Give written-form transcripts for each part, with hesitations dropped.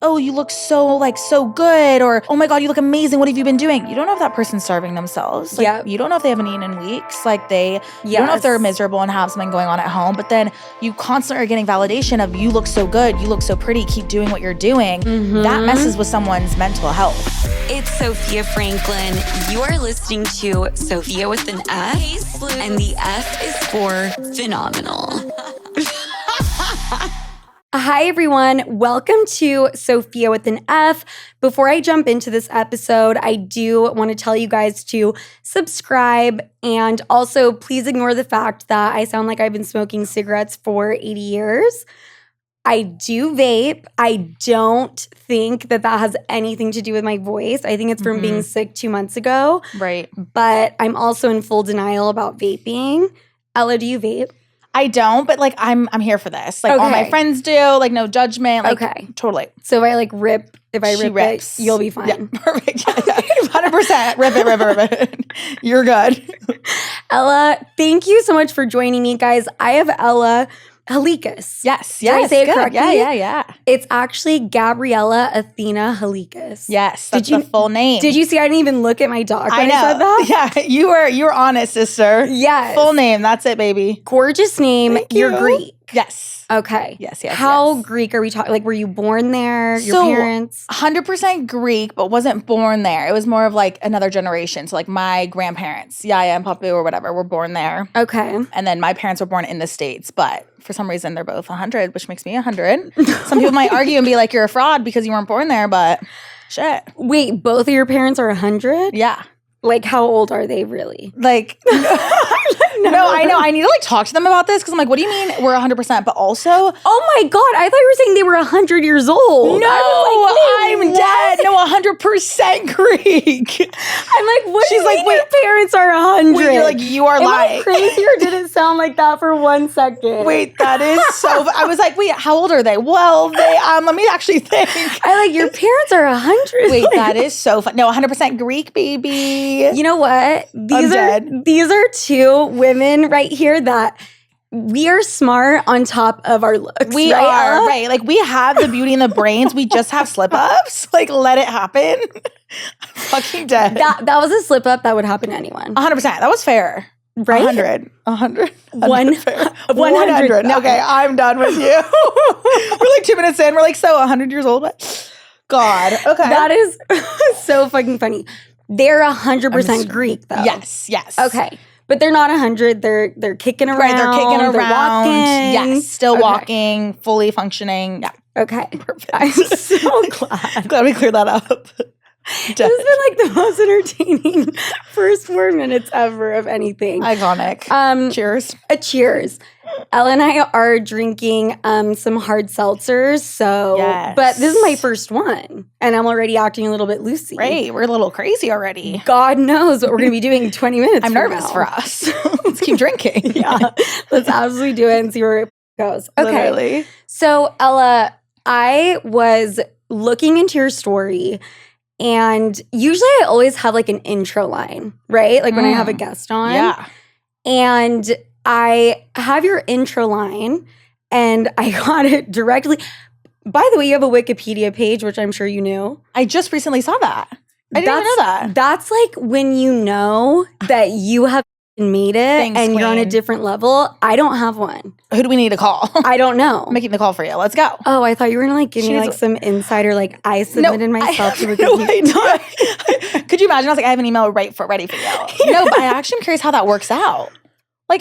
oh, you look so good, or oh my God, you look amazing. What have you been doing? You don't know if that person's starving themselves. Like, you don't know if they haven't eaten in weeks. Like you don't know if they're miserable and have something going on at home. But then you constantly are getting validation of you look so good, you look so pretty, keep doing what you're doing. That messes with someone's mental health. It's Sophia Franklin. You are listening to Sophia with an F, and the F is for phenomenal. Hi, everyone. Welcome to Sophia with an F. Before I jump into this episode, I do want to tell you guys to subscribe, and also please ignore the fact that I sound like I've been smoking cigarettes for 80 years. I do vape. I don't think that has anything to do with my voice. I think it's from being sick 2 months ago. Right. But I'm also in full denial about vaping. Ella, do you vape? I don't, but I'm here for this. All my friends do. No judgment. Totally. So if I rip rips. it, you'll be fine. Yeah, perfect. 100%. Rip it. You're good. Ella, thank you so much for joining me, guys. I have Ella Halikas. Yes. Did I say it correctly? Yeah. It's actually Gabriella Athena Halikas. Yes, that's the full name. Did you see? I didn't even look at my doc when I said that. Yeah, you were honest, sister. Yes. Full name. That's it, baby. Gorgeous name. You're Greek. Yes. Okay. Yes. How Greek are we talking? Were you born there? Your parents? 100% Greek, but wasn't born there. It was more of another generation. So my grandparents, Yaya and Papu or whatever, were born there. Okay. And then my parents were born in the States, but for some reason they're both 100, which makes me 100. Some people might argue and be like, you're a fraud because you weren't born there, but shit. Wait, both of your parents are 100? Yeah. How old are they really? No, I know. I need to talk to them about this because I'm what do you mean we're 100%? But also, oh my God, I thought you were saying they were 100 years old. No, I'm dead. No, 100% Greek. I'm what? She's wait, your parents are 100. Wait, you're you are lying. Am I crazy or did it sound like that for 1 second? Wait, that is so. I was wait, how old are they? Well, they let me actually think. Your parents are 100. Wait, that is so fun. No, 100% Greek, baby. You know what? These are two women right here that we are smart on top of our looks. We are, right? We have the beauty and the brains. We just have slip-ups. Let it happen. I'm fucking dead. That was a slip-up that would happen to anyone. 100%. That was fair. Right? 100. 100. No. Okay, I'm done with you. We're 2 minutes in. We're so 100 years old. God. Okay. That is so fucking funny. They're 100% Greek, though. Yes. Okay. But they're not 100. They're kicking around. Right, they're kicking around. They're walking. Yes, still walking, fully functioning. Yeah. Okay. Perfect. I'm so glad. Glad we cleared that up. This has been the most entertaining first 4 minutes ever of anything. Iconic. Cheers. Cheers. Ella and I are drinking some hard seltzers. But this is my first one, and I'm already acting a little bit loosey. Right, we're a little crazy already. God knows what we're going to be doing in 20 minutes. I'm nervous for us. Let's keep drinking. Yeah, let's absolutely do it and see where it goes. Okay. Literally. So Ella, I was looking into your story. And usually I always have an intro line, right? When I have a guest on. Yeah. And I have your intro line and I got it directly. By the way, you have a Wikipedia page, which I'm sure you knew. I just recently saw that. I didn't even know that. That's when you know that you have made it. Thanks, and queen. You're on a different level. I don't have one. Who do we need to call? I don't know. I'm making the call for you. Let's go. Oh, I thought you were going to give me some insider, I submitted myself to Wikipedia. No idea. Could you imagine? I was I have an email ready for you. No, but I actually am curious how that works out.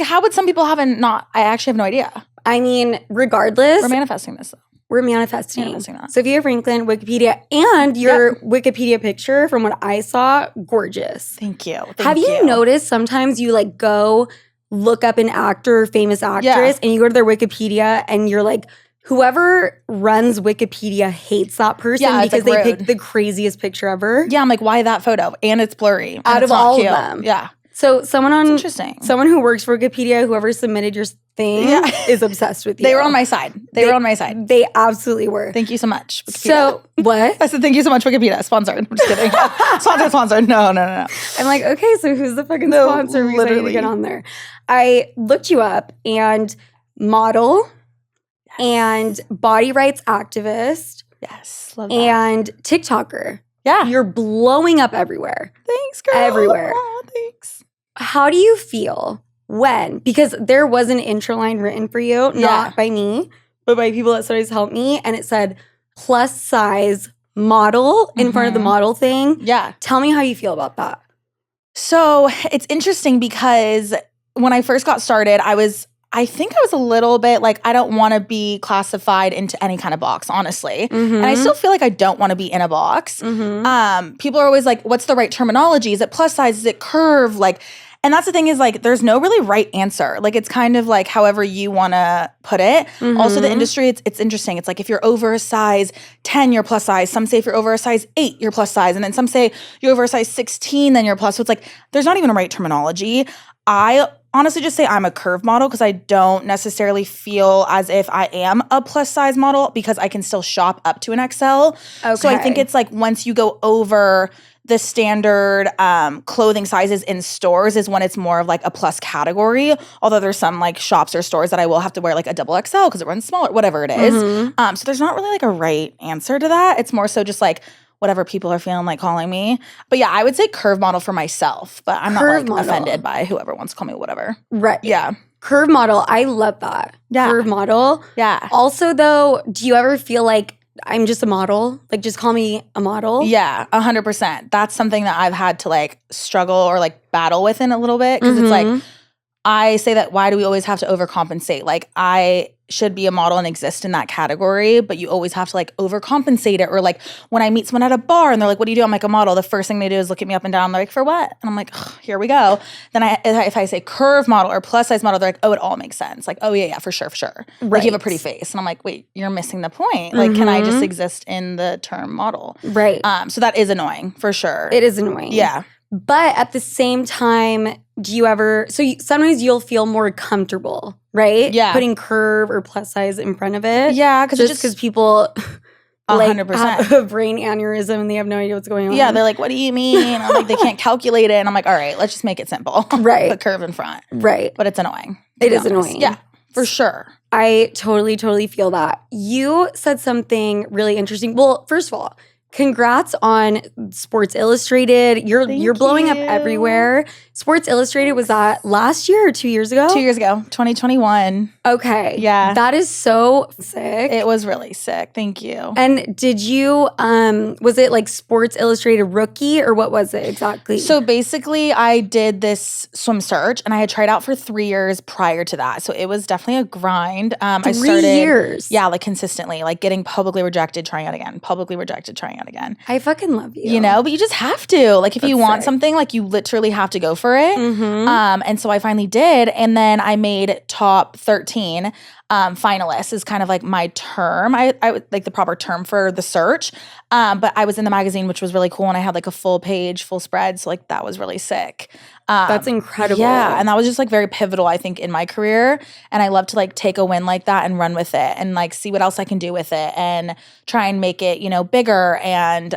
How would some people have I actually have no idea. I mean, regardless. We're manifesting this though. We're manifesting that. Sophia Franklin, Wikipedia, and your Wikipedia picture, from what I saw, gorgeous. Thank you. Have you noticed sometimes you go look up an actor or famous actress and you go to their Wikipedia and you're whoever runs Wikipedia hates that person because they picked the craziest picture ever? Yeah, I'm why that photo? And it's blurry. Out of all of them. Yeah. So someone interesting. Someone who works for Wikipedia, whoever submitted your thing, is obsessed with you. They were on my side. They were on my side. They absolutely were. Thank you so much, Wikipedia. So, what? I said thank you so much, Wikipedia. Sponsored. I'm just kidding. Sponsored. No. I'm okay, so who's the fucking sponsor? Literally. Get on there. I looked you up, and model and body rights activist, Yes. Love that. And TikToker. Yeah. You're blowing up everywhere. Thanks, girl. Everywhere. Oh, thanks. How do you feel when? Because there was an intro line written for you, not by me, but by people that sometimes helped me. And it said plus size model in front of the model thing. Yeah. Tell me how you feel about that. So it's interesting because when I first got started, I think I was a little bit like, I don't want to be classified into any kind of box, honestly. And I still feel like I don't want to be in a box. People are always like, what's the right terminology? Is it plus size? Is it curve? Like, and that's the thing is like, there's no really right answer. Like, it's kind of like however you want to put it. Also, the industry, it's interesting. It's like if you're over a size 10, you're plus size. Some say if you're over a size 8, you're plus size. And then some say you're over a size 16, then you're plus. So it's like, there's not even a right terminology. I honestly just say I'm a curve model because I don't necessarily feel as if I am a plus size model because I can still shop up to an XL. Okay. So I think it's like once you go over the standard clothing sizes in stores is when it's more of like a plus category. Although there's some like shops or stores that I will have to wear like a double XL because it runs smaller, whatever it is. So there's not really like a right answer to that. It's more so just like whatever people are feeling like calling me. But yeah, I would say curve model for myself, but I'm not like offended by whoever wants to call me whatever. Right. Yeah. Curve model. I love that. Yeah. Curve model. Yeah. Also though, do you ever feel like I'm just a model? Like just call me a model? Yeah, 100%. That's something that I've had to like struggle or like battle with in a little bit because it's like, I say that why do we always have to overcompensate? Like I should be a model and exist in that category, but you always have to like overcompensate it. Or like when I meet someone at a bar and they're like, what do you do? I'm like a model. The first thing they do is look at me up and down. They're like, for what? And I'm like, here we go. Then if I say curve model or plus size model, they're like, oh, it all makes sense. Like, oh yeah, for sure. Right. Like you have a pretty face. And I'm like, wait, you're missing the point. Like, can I just exist in the term model? Right. So that is annoying for sure. It is annoying. Yeah. But at the same time, do you ever, sometimes you'll feel more comfortable, right? Yeah. Putting curve or plus size in front of it. Yeah. Because people like 100%. have a brain aneurysm and they have no idea what's going on. Yeah. They're like, what do you mean? I'm like, they can't calculate it. And I'm like, all right, let's just make it simple. Right. Put curve in front. Right. But it's annoying. It is annoying. Yeah, for sure. I totally feel that. You said something really interesting. Well, first of all, congrats on Sports Illustrated. You're blowing up everywhere. Sports Illustrated, was that last year or 2 years ago? 2 years ago, 2021. Okay. Yeah. That is so sick. It was really sick. Thank you. And did you, was it like Sports Illustrated Rookie or what was it exactly? So basically I did this swim search and I had tried out for 3 years prior to that. So it was definitely a grind. I started 3 years? Yeah, like consistently, like getting publicly rejected, trying out again, publicly rejected, trying out again. I fucking love you. You know, but you just have to. Like if you want sick. something, like you literally have to go for it. And so I finally did. And then I made top 13 finalists is kind of like my term. I like the proper term for the search. But I was in the magazine, which was really cool. And I had like a full page, full spread. So like that was really sick. That's incredible. Yeah. And that was just like very pivotal, I think, in my career. And I love to like take a win like that and run with it and like see what else I can do with it and try and make it, you know, bigger. And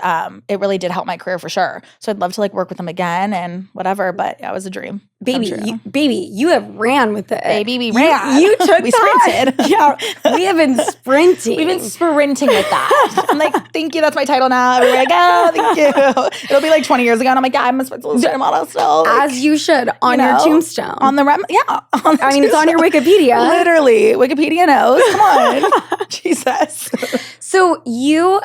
it really did help my career for sure. So I'd love to like work with them again and whatever. But yeah, it was a dream. Baby, you have ran with it. Baby, we ran. You took we that. sprinted. Yeah, we have been sprinting. We've been sprinting with that. I'm like, thank you. That's my title now. Everywhere I go, thank you. It'll be like 20 years ago. And I'm like, yeah, I'm a Sports Illustrated model still. Like, as you should on your tombstone. On the I mean, it's on your Wikipedia. Literally, Wikipedia knows. Come on, Jesus. So you,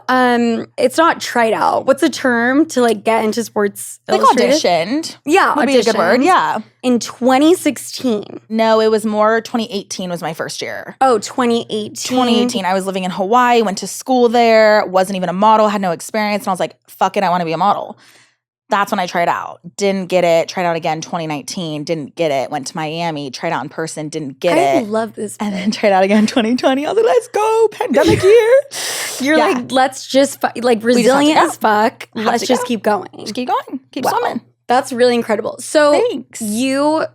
it's not tried out. What's the term to like get into Sports Illustrated? Auditioned. Yeah, would be a good word. Yeah. In 2016. No, it was more 2018 was my first year. Oh, 2018. 2018. I was living in Hawaii, went to school there, wasn't even a model, had no experience. And I was like, fuck it, I want to be a model. That's when I tried out. Didn't get it. Tried out again 2019. Didn't get it. Went to Miami. Tried out in person. Didn't get it. I love this. And then tried out again 2020. I was like, let's go. Pandemic year. You're like, let's just, like resilient as fuck. Let's just keep going. Just keep going. Keep swimming. That's really incredible. So thanks. You're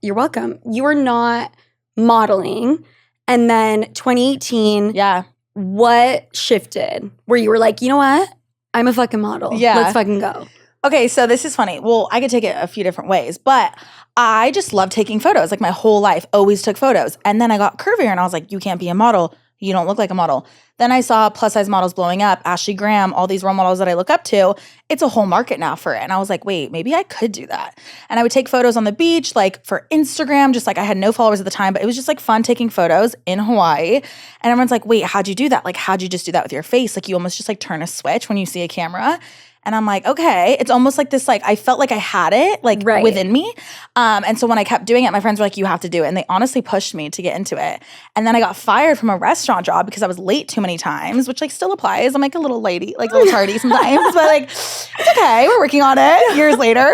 welcome. You were not modeling. And then 2018. Yeah. What shifted? Where you were like, you know what? I'm a fucking model. Yeah. Let's fucking go. Okay, so this is funny. Well, I could take it a few different ways, but I just love taking photos. Like my whole life, always took photos. And then I got curvier and I was like, you can't be a model. You don't look like a model. Then I saw plus size models blowing up, Ashley Graham, all these role models that I look up to. It's a whole market now for it. And I was like, wait, maybe I could do that. And I would take photos on the beach, like for Instagram, just like I had no followers at the time, but it was just like fun taking photos in Hawaii. And everyone's like, wait, how'd you do that? Like, how'd you just do that with your face? Like you almost just like turn a switch when you see a camera. And I'm like, okay, it's almost like this, like, I felt like I had it, like, within me. And so when I kept doing it, my friends were like, you have to do it. And they honestly pushed me to get into it. And then I got fired from a restaurant job because I was late too many times, which, like, still applies. I'm, like, a little lady, like, a little tardy sometimes. But, like, it's okay. We're working on it years later.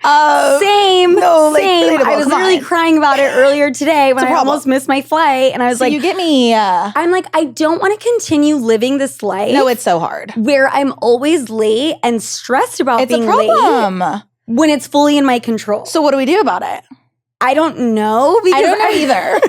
Same. I was literally crying about it earlier today when I almost missed my flight. And I was like, you get me. I'm like, I don't want to continue living this life. No, it's so hard. Where I'm always late and stressed about being late. It's a problem. When it's fully in my control. So what do we do about it? I don't know. I don't know either.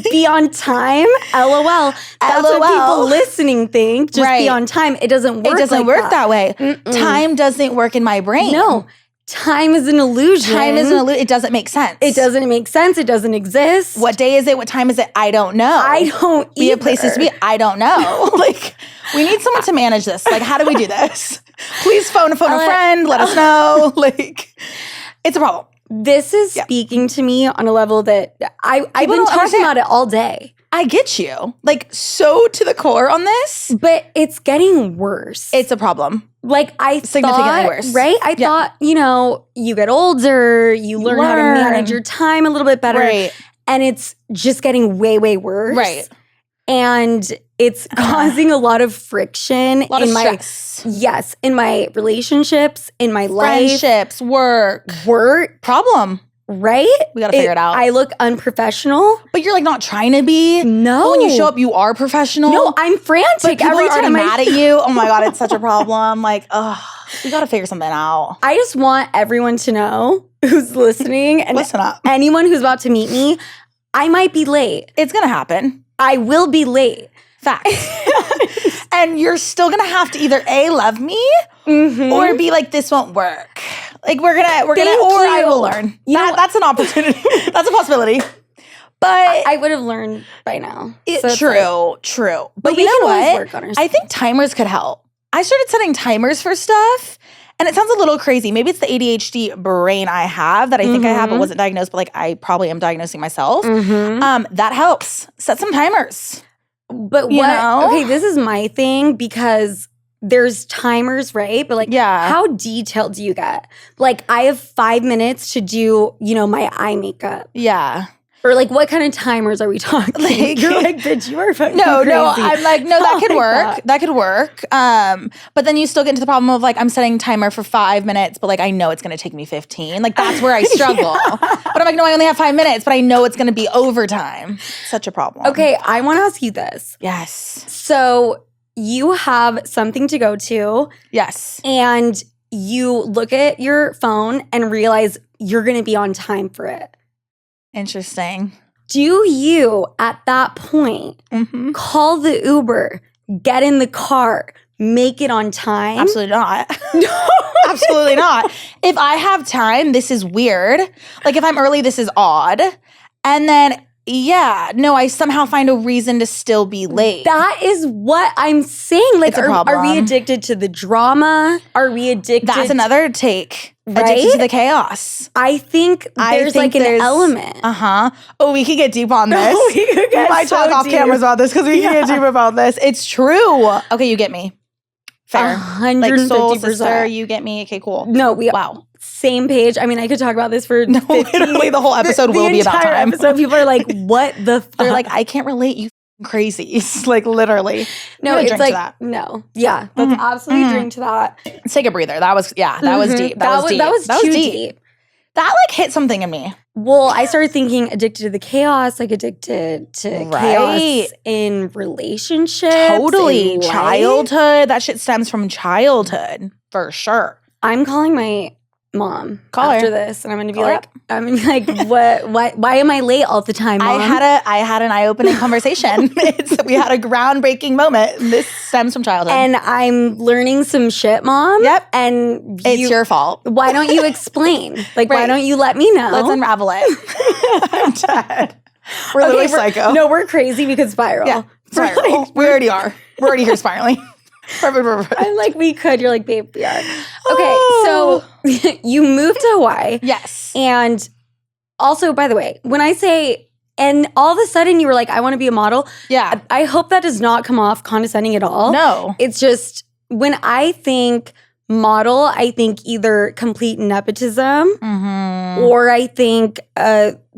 Be on time. LOL. That's what people listening think. Just be on time. It doesn't work. It doesn't work that way. Time doesn't work in my brain. No. Time is an illusion. Time is an illusion. It doesn't make sense. It doesn't make sense. It doesn't exist. What day is it? What time is it? I don't know. I don't either. We have places to be. I don't know. Like, we need someone to manage this. Like, how do we do this? Please phone a friend. Let us know. Like, it's a problem. This is speaking to me on a level that I've been talking about it all day. I get you. Like, so to the core on this. But it's getting worse. It's a problem. Like, I significantly worse. Right? I thought, you know, you get older, you learn how to manage your time a little bit better. Right. And it's just getting way, way worse. Right. And it's causing a lot of friction in my stress. Yes, in my relationships, in my life. Friendships, work. Problem. Right? We gotta figure it out. I look unprofessional. But you're like not trying to be. No. But when you show up, you are professional. No, I'm frantic. But every time I'm mad at you. Oh my God, it's such a problem. Like, we gotta figure something out. I just want everyone to know who's listening and listen up. Anyone who's about to meet me, I might be late. It's gonna happen. I will be late. Facts. And you're still gonna have to either A, love me, or be like, this won't work. Like we're gonna, or I will learn. That's an opportunity. That's a possibility. But I would have learned by now. True. But you know what? I think timers could help. I started setting timers for stuff. And it sounds a little crazy. Maybe it's the ADHD brain I have that I think I have but wasn't diagnosed, but like I probably am diagnosing myself. That helps. Set some timers. But okay, this is my thing because there's timers, right? But like, how detailed do you get? Like, I have 5 minutes to do, you know, my eye makeup. Yeah. Or like, what kind of timers are we talking? Like, you're like, bitch, you are fucking No, crazy. I'm like, no, that could work. That could work. But then you still get into the problem of like, I'm setting timer for 5 minutes, but like, I know it's going to take me 15. Like, that's where I struggle. But I'm like, no, I only have 5 minutes, but I know it's going to be overtime. Such a problem. Okay, I want to ask you this. Yes. So you have something to go to. Yes. And you look at your phone and realize you're going to be on time for it. Interesting. Do you, at that point, call the Uber, get in the car, make it on time? Absolutely not. No. Absolutely not. If I have time, this is weird. Like if I'm early, this is odd. And then I somehow find a reason to still be late. That is what I'm saying. Like, are we addicted to the drama? Are we addicted? That's another take. Right? Addicted to the chaos. I think there's an element. Oh, we could get deep on this. We might talk off cameras about this because we can get deep about this. It's true. Okay, you get me. Fair. 150%. Like soul sister, you get me. Okay, cool. No, same page. I mean, I could talk about this for literally the whole episode will be about time. So people are like, what the fuck? They're like, I can't relate, you crazies. Like literally. No, it's like, no. Yeah, let's absolutely drink to that. Let's take a breather. That was deep. That was deep. That was too deep. That like hit something in me. Well, I started thinking addicted to the chaos, like addicted to chaos in relationships. Totally. In childhood. That shit stems from childhood for sure. I'm calling my mom after this, and I'm gonna be like, what? Why am I late all the time, Mom? I had an eye-opening conversation. We had a groundbreaking moment. This stems from childhood, and I'm learning some shit, Mom. Yep, and it's your fault. Why don't you explain? Like, why don't you let me know? Let's unravel it. I'm dead. We're literally psycho. No, we're crazy because viral. Yeah. spiral. We already are. We're already here spiraling. Perfect. I'm like, we could. You're like, babe, we are. Okay, so you moved to Hawaii. Yes. And also, by the way, when I say, and all of a sudden you were like, I want to be a model. Yeah. I hope that does not come off condescending at all. No. It's just, when I think model, I think either complete nepotism or I think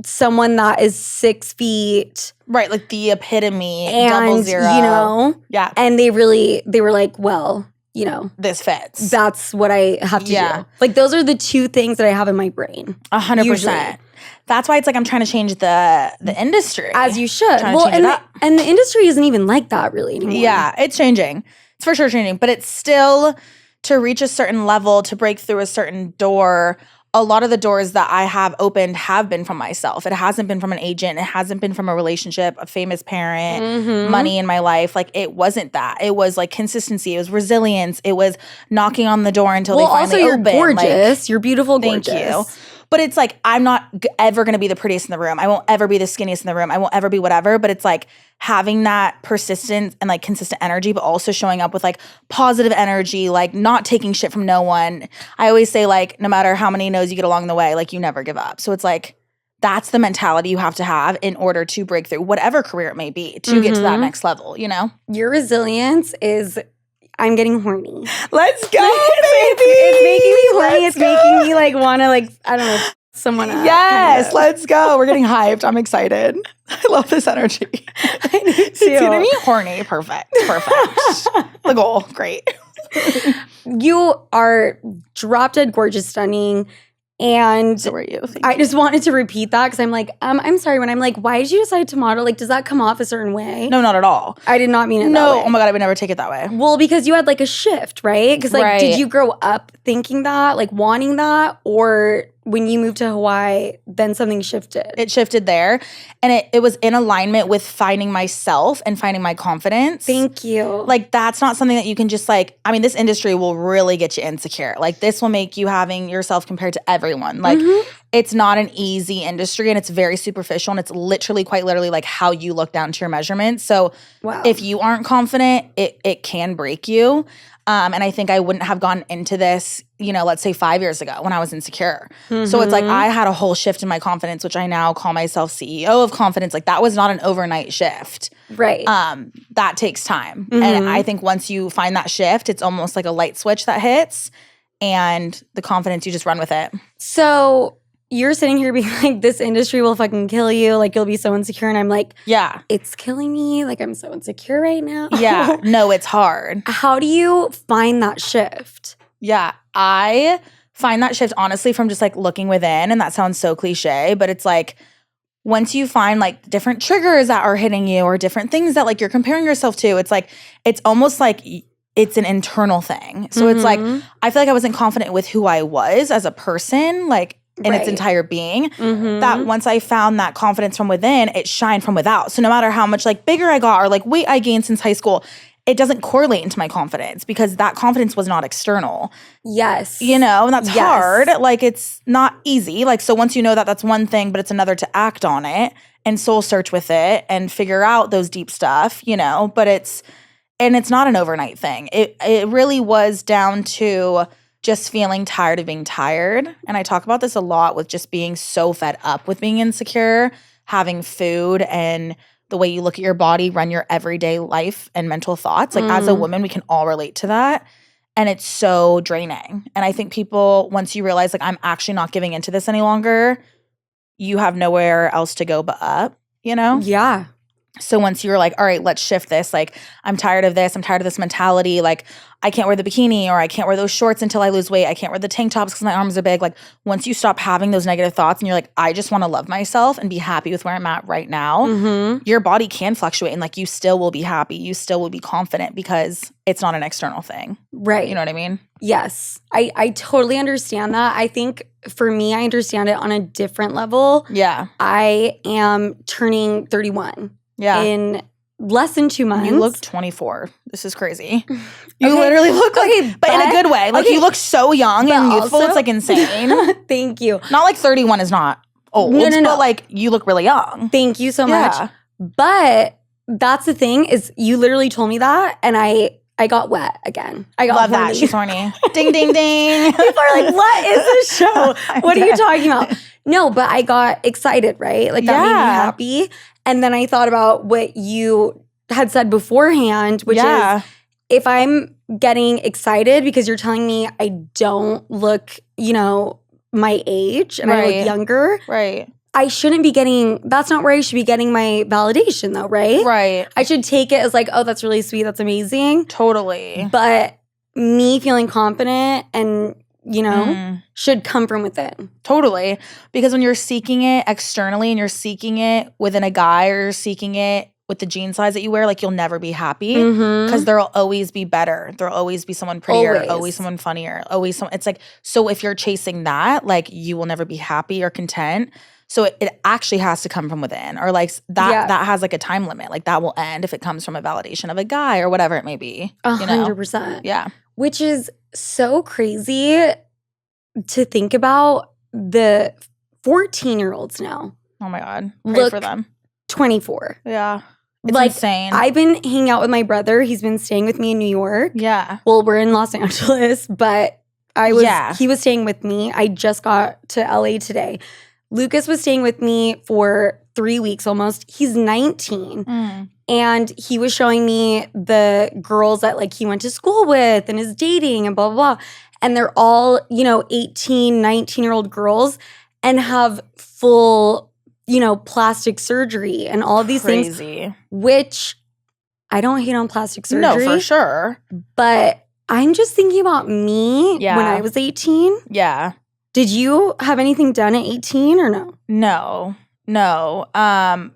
someone that is 6 feet. Right, like the epitome, and, double zero. Yeah. And they were like, well, this fits. That's what I have to do. Like, those are the two things that I have in my brain. 100%. That's why it's like I'm trying to change the industry. As you should. Well, and the industry isn't even like that really anymore. Yeah, it's changing. It's for sure changing. But it's still, to reach a certain level, to break through a certain door, a lot of the doors that I have opened have been from myself. It hasn't been from an agent. It hasn't been from a relationship, a famous parent, money in my life. Like, it wasn't that. It was like consistency. It was resilience. It was knocking on the door until they finally open. Also, you're gorgeous. You're beautiful, gorgeous. Thank you. But it's like, I'm not ever going to be the prettiest in the room. I won't ever be the skinniest in the room. I won't ever be whatever. But it's like having that persistence and like consistent energy, but also showing up with like positive energy, like not taking shit from no one. I always say, like, no matter how many no's you get along the way, like, you never give up. So it's like, that's the mentality you have to have in order to break through whatever career it may be to get to that next level, Your resilience is... I'm getting horny. Let's go, baby. It's making me horny. It's making me like want to, like, I don't know, someone up. Yes, let's go. We're getting hyped. I'm excited. I love this energy. I do too. It's gonna be horny. Perfect. The goal. Great. You are drop dead gorgeous, stunning. And so are you. I just wanted to repeat that because I'm like, I'm sorry, when I'm like, why did you decide to model? Like, does that come off a certain way? No, not at all. I did not mean it that way. Oh my God, I would never take it that way. Well, because you had like a shift, right? Because like, did you grow up thinking that, like wanting that? Or when you moved to Hawaii, then something shifted? It shifted there. And it was in alignment with finding myself and finding my confidence. Thank you. Like, that's not something that you can just like, I mean, this industry will really get you insecure. Like, this will make you having yourself compared to everyone. Like, it's not an easy industry and it's very superficial and it's literally, quite literally, like how you look down to your measurements. So if you aren't confident, it can break you. And I think I wouldn't have gone into this, let's say 5 years ago when I was insecure. So it's like I had a whole shift in my confidence, which I now call myself CEO of confidence. Like, that was not an overnight shift. Right. That takes time. And I think once you find that shift, it's almost like a light switch that hits and the confidence, you just run with it. So you're sitting here being like, this industry will fucking kill you. Like, you'll be so insecure. And I'm like, yeah, it's killing me. Like, I'm so insecure right now. Yeah. No, it's hard. How do you find that shift? Yeah. I find that shift, honestly, from just like looking within. And that sounds so cliche, but it's like, once you find like different triggers that are hitting you or different things that like you're comparing yourself to, it's like, it's almost like it's an internal thing. So it's like, I feel like I wasn't confident with who I was as a person, like, in its entire being, that once I found that confidence from within, it shined from without. So no matter how much like bigger I got or like weight I gained since high school, it doesn't correlate into my confidence because that confidence was not external. Yes. And that's hard. Like, it's not easy. Like, so once you know that, that's one thing, but it's another to act on it and soul search with it and figure out those deep stuff, but it's not an overnight thing. It really was down to just feeling tired of being tired. And I talk about this a lot with just being so fed up with being insecure, having food and the way you look at your body run your everyday life and mental thoughts. Like, as a woman, we can all relate to that. And it's so draining. And I think people, once you realize, like, I'm actually not giving into this any longer, you have nowhere else to go but up, Yeah. So once you're like, all right, let's shift this. Like, I'm tired of this. I'm tired of this mentality. Like, I can't wear the bikini or I can't wear those shorts until I lose weight. I can't wear the tank tops because my arms are big. Like, once you stop having those negative thoughts and you're like, I just want to love myself and be happy with where I'm at right now, your body can fluctuate and like you still will be happy. You still will be confident because it's not an external thing. Right. You know what I mean? Yes. I totally understand that. I think for me, I understand it on a different level. Yeah. I am turning 31. Yeah. In less than 2 months. You look 24. This is crazy. You literally look like, but in a good way. Like, you look so young and youthful. It's like insane. Thank you. Not like 31 is not old. No. But like, you look really young. Thank you so much. But that's the thing is you literally told me that and I got wet again. I got Love horny. that. She's horny. Ding, ding, ding. People are like, what is this show? What are you talking about? No, but I got excited, right? Like that made me happy. And then I thought about what you had said beforehand, which is if I'm getting excited because you're telling me I don't look, my age and I look younger. Right. I shouldn't be that's not where I should be getting my validation though, right? Right. I should take it as like, oh, that's really sweet. That's amazing. Totally. But me feeling confident and, should come from within. Totally. Because when you're seeking it externally and you're seeking it within a guy or you're seeking it with the jean size that you wear, like you'll never be happy because there'll always be better. There'll always be someone prettier, always someone funnier, always someone. It's like, so if you're chasing that, like you will never be happy or content. So it actually has to come from within or like that has like a time limit. Like that will end if it comes from a validation of a guy or whatever it may be. 100%. Yeah. Which is so crazy to think about the 14-year-olds now. Oh my God. Pray for them. 24. Yeah. It's insane. I've been hanging out with my brother. He's been staying with me in New York. Yeah. Well, we're in Los Angeles, but he was staying with me. I just got to LA today. Lucas was staying with me for 3 weeks almost. He's 19. And he was showing me the girls that like he went to school with and is dating and blah, blah, blah. And they're all, 18, 19-year-old girls and have full, plastic surgery and all these things. Which I don't hate on plastic surgery. No, for sure. But I'm just thinking about me when I was 18. Yeah. Did you have anything done at 18 or no? No.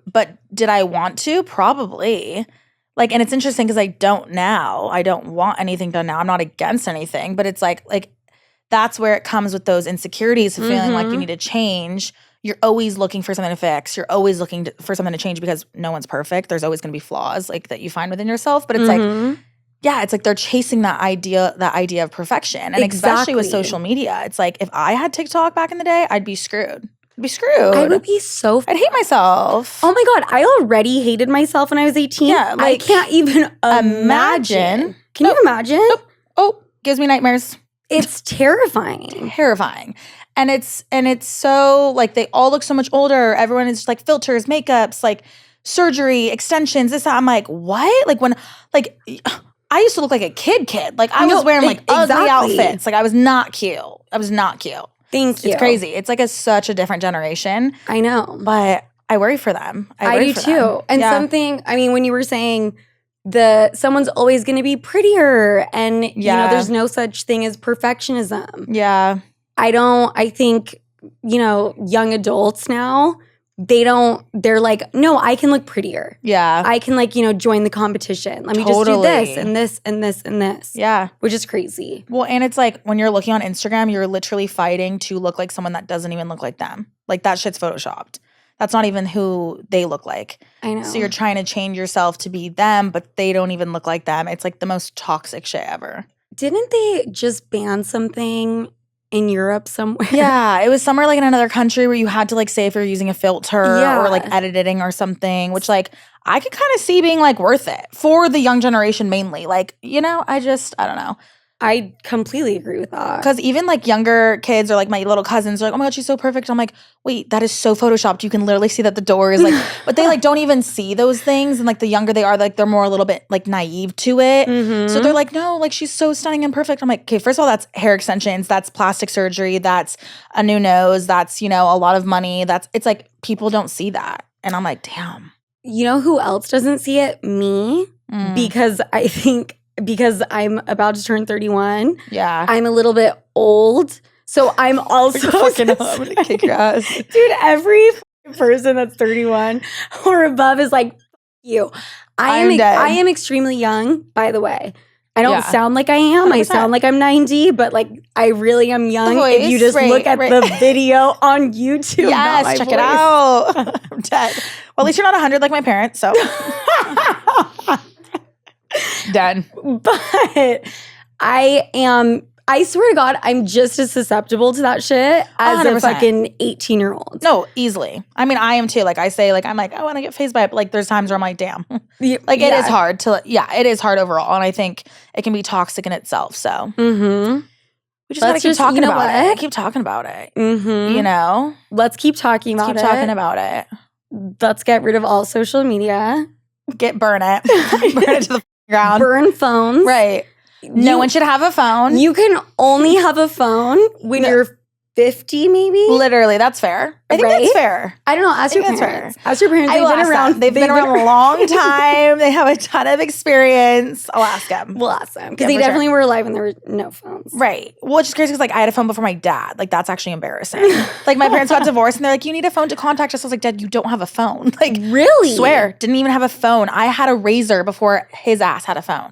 But did I want to? Probably. Like, and it's interesting because I don't now. I don't want anything done now. I'm not against anything, but it's like that's where it comes with those insecurities of feeling like you need to change. You're always looking for something to fix. You're always looking for something to change because no one's perfect. There's always going to be flaws like that you find within yourself. But it's like, yeah, it's like they're chasing that idea of perfection. And especially with social media, it's like if I had TikTok back in the day, I'd be screwed. I would be so I'd hate myself. Oh my God. I already hated myself when I was 18. Yeah, like, I can't even imagine. Can you imagine? Oh, gives me nightmares. It's terrifying. Terrifying. And it's so like they all look so much older. Everyone is just like filters, makeups, like surgery, extensions, this, that. I'm like, what? Like when like I used to look like a kid. Like I was wearing like ugly outfits. Like I was not cute. Thank you. It's crazy. It's like such a different generation. I know. But I worry for them. I do too. And when you were saying someone's always going to be prettier and, there's no such thing as perfectionism. Yeah. I think, young adults now, they're like, no, I can look prettier. Yeah. I can join the competition. Let me just do this and this and this and this. Yeah. Which is crazy. Well, and it's like when you're looking on Instagram, you're literally fighting to look like someone that doesn't even look like them. Like that shit's photoshopped. That's not even who they look like. I know. So you're trying to change yourself to be them, but they don't even look like them. It's like the most toxic shit ever. Didn't they just ban something in Europe somewhere? Yeah, it was somewhere like in another country where you had to like say if you're using a filter or like editing or something, which like I could kind of see being like worth it for the young generation mainly. Like, I don't know. I completely agree with that. Because even like younger kids or like my little cousins are like, oh my God, she's so perfect. I'm like, wait, that is so photoshopped. You can literally see that the door is like, but they like don't even see those things. And like the younger they are, like they're more a little bit like naive to it. So they're like, no, like she's so stunning and perfect. I'm like, okay, first of all, that's hair extensions. That's plastic surgery. That's a new nose. That's, a lot of money. It's like people don't see that. And I'm like, damn. You know who else doesn't see it? Me. Because I'm about to turn 31. Yeah. I'm a little bit old. So I'm also I'm gonna kick your ass. Dude, every person that's 31 or above is like, you. I am extremely young, by the way. I don't sound like I am. 100%. I sound like I'm 90, but like I really am young. If you just look at the video on YouTube. Yes, check it out. I'm dead. Well, at least you're not 100 like my parents, so. Done. But I I swear to God, I'm just as susceptible to that shit as 100%. A fucking 18-year-old. No, easily. I mean, I am too. Like I say, like I'm like, I want to get phased by it. But like there's times where I'm like, damn. Like it is hard to, it is hard overall. And I think it can be toxic in itself. So we just gotta keep talking about it. Keep talking about it. You know? Let's keep talking about it. Keep talking about it. Let's get rid of all social media. Burn it. Burn it to the ground. Burn phones. Right. No one should have a phone. You can only have a phone when you're 50, maybe? Literally, that's fair. I think that's fair. I don't know. Ask your parents. Ask your parents. They've been around a long time. They have a ton of experience. I'll ask them. We'll ask them. Because they definitely were alive when there were no phones. Right. Well, it's just crazy because like I had a phone before my dad. Like that's actually embarrassing. Like my parents got divorced and they're like, you need a phone to contact us. I was like, Dad, you don't have a phone. Like really? Swear. Didn't even have a phone. I had a razor before his ass had a phone.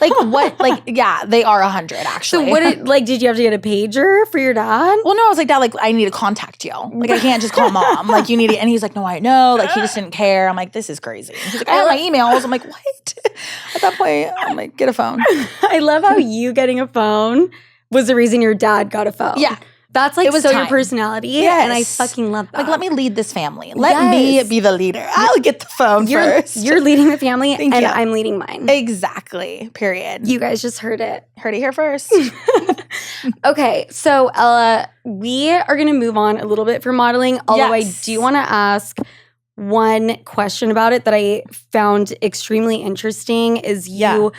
Like what? Like, yeah, they are 100 actually. So did you have to get a pager for your dad? Well, no, I was like, Dad, like I need to contact you. Like I can't just call mom. Like you need it. And he's like, no, I know. Like he just didn't care. I'm like, this is crazy. He's like, I have my emails. I'm like, what? At that point, I'm like, get a phone. I love how you getting a phone was the reason your dad got a phone. Yeah. That's like so your personality. Yes. And I fucking love that. Like, let me lead this family. Let me be the leader. I'll get the phone first. You're leading the family and I'm leading mine. Exactly. Period. You guys just heard it. Heard it here first. Okay. So, Ella, we are going to move on a little bit for modeling. Although I do want to ask one question about it that I found extremely interesting is you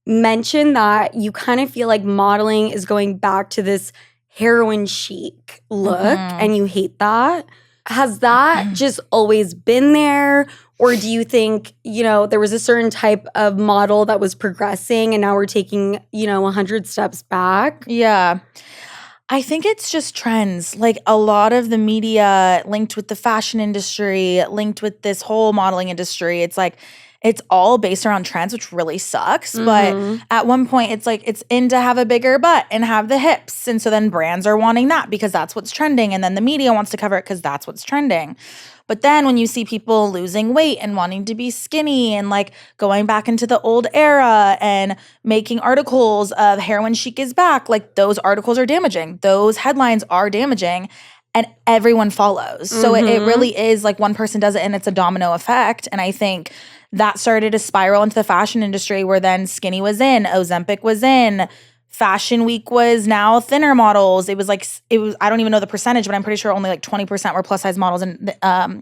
mentioned that you kind of feel like modeling is going back to this heroin chic look and you hate that. Has that just always been there? Or do you think, there was a certain type of model that was progressing and now we're taking, 100 steps back? Yeah. I think it's just trends. Like a lot of the media linked with the fashion industry, linked with this whole modeling industry, it's like, it's all based around trends, which really sucks. But at one point, it's like it's in to have a bigger butt and have the hips. And so then brands are wanting that because that's what's trending. And then the media wants to cover it because that's what's trending. But then when you see people losing weight and wanting to be skinny and like going back into the old era and making articles of heroin chic is back, like those articles are damaging. Those headlines are damaging. And everyone follows. So it really is like one person does it and it's a domino effect. And I think that started to spiral into the fashion industry where then skinny was in, Ozempic was in, Fashion Week was now thinner models. It was I don't even know the percentage, but I'm pretty sure only like 20% were plus size models in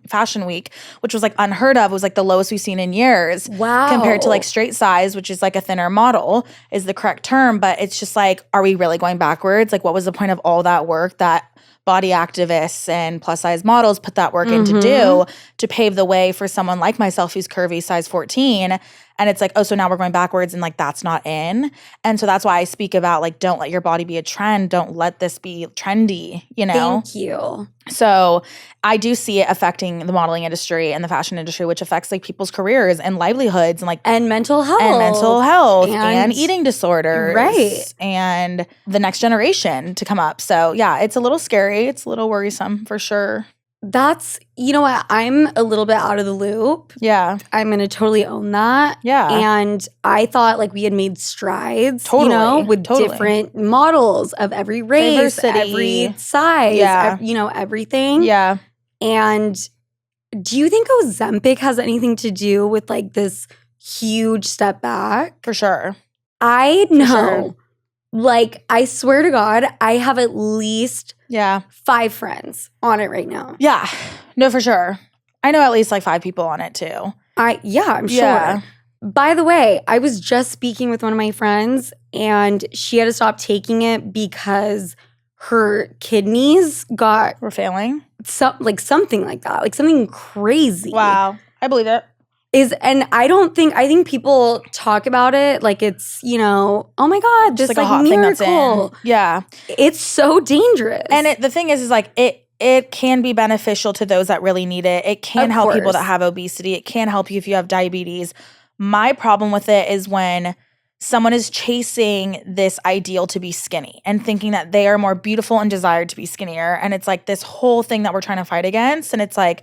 Fashion Week, which was like unheard of. It was like the lowest we've seen in years. Wow. Compared to like straight size, which is like a thinner model is the correct term. But it's just like, are we really going backwards? Like what was the point of all that work that body activists and plus size models put that work in to do to pave the way for someone like myself who's curvy, size 14. And it's like, oh, so now we're going backwards and like that's not in. And so that's why I speak about like, don't let your body be a trend. Don't let this be trendy, Thank you. So I do see it affecting the modeling industry and the fashion industry, which affects like people's careers and livelihoods and like mental health. And eating disorders. Right. And the next generation to come up. So yeah, it's a little scary. It's a little worrisome for sure. That's, what? I'm a little bit out of the loop. Yeah. I'm going to totally own that. Yeah. And I thought like we had made strides, totally. With different models of every race, diversity, every size, everything. Yeah. And do you think Ozempic has anything to do with like this huge step back? For sure. I know. Sure. Like, I swear to God, I have at least 5 friends on it right now. Yeah. No, for sure. I know at least like 5 people on it too. I'm sure. Yeah. By the way, I was just speaking with one of my friends and she had to stop taking it because her kidneys were failing. Something like that. Like something crazy. Wow. I believe it. I think people talk about it like it's, oh my God, this like miracle. Yeah. It's so dangerous. And the thing is like it can be beneficial to those that really need it. It can help people that have obesity. It can help you if you have diabetes. My problem with it is when someone is chasing this ideal to be skinny and thinking that they are more beautiful and desired to be skinnier. And it's like this whole thing that we're trying to fight against. And it's like,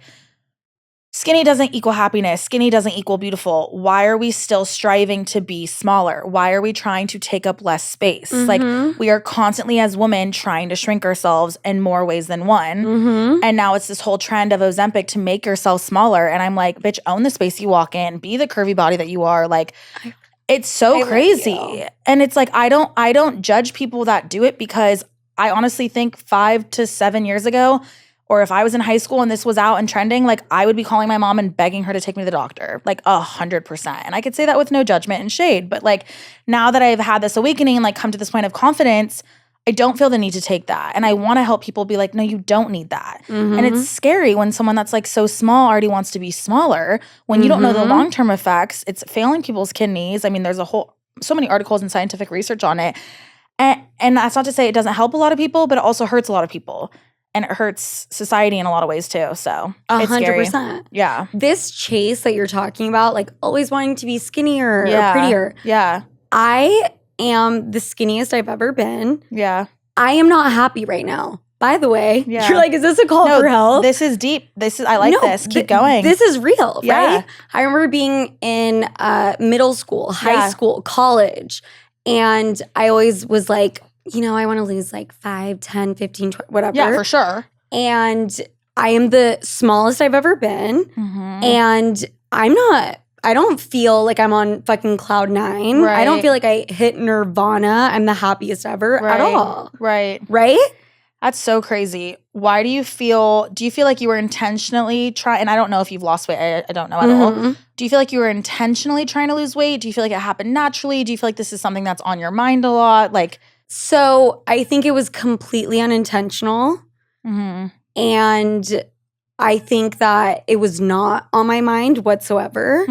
skinny doesn't equal happiness. Skinny doesn't equal beautiful. Why are we still striving to be smaller? Why are we trying to take up less space? Like, we are constantly as women trying to shrink ourselves in more ways than one. And now it's this whole trend of Ozempic to make yourself smaller. And I'm like, bitch, own the space you walk in. Be the curvy body that you are. Like, it's so crazy. And it's like, I don't judge people that do it, because I honestly think 5 to 7 years ago, or if I was in high school and this was out and trending, like, I would be calling my mom and begging her to take me to the doctor, like 100%. And I could say that with no judgment and shade. But like, now that I've had this awakening and like come to this point of confidence, I don't feel the need to take that. And I want to help people be like, no, you don't need that. And it's scary when someone that's like so small already wants to be smaller, when you don't know the long-term effects. It's failing people's kidneys. I mean, there's so many articles and scientific research on it. And that's not to say it doesn't help a lot of people, but it also hurts a lot of people. And it hurts society in a lot of ways too. So 100%. Yeah. This chase that you're talking about, like always wanting to be skinnier or prettier. Yeah. I am the skinniest I've ever been. Yeah. I am not happy right now. By the way, Yeah. you're like, is this a call for help? This is deep. I like this. Keep going. This is real, Yeah. right? I remember being in middle school, high school, college, and I always was like, you know, I want to lose like 5, 10, 15, 20, whatever. Yeah, for sure. And I am the smallest I've ever been. And I don't feel like I'm on fucking cloud 9. Right. I don't feel like I hit nirvana. I'm the happiest ever at all. Right. Right? That's so crazy. Why do you feel like you were intentionally trying, and I don't know if you've lost weight, I don't know at all. Do you feel like you were intentionally trying to lose weight? Do you feel like it happened naturally? Do you feel like this is something that's on your mind a lot? Like, so I think it was completely unintentional. And I think that it was not on my mind whatsoever.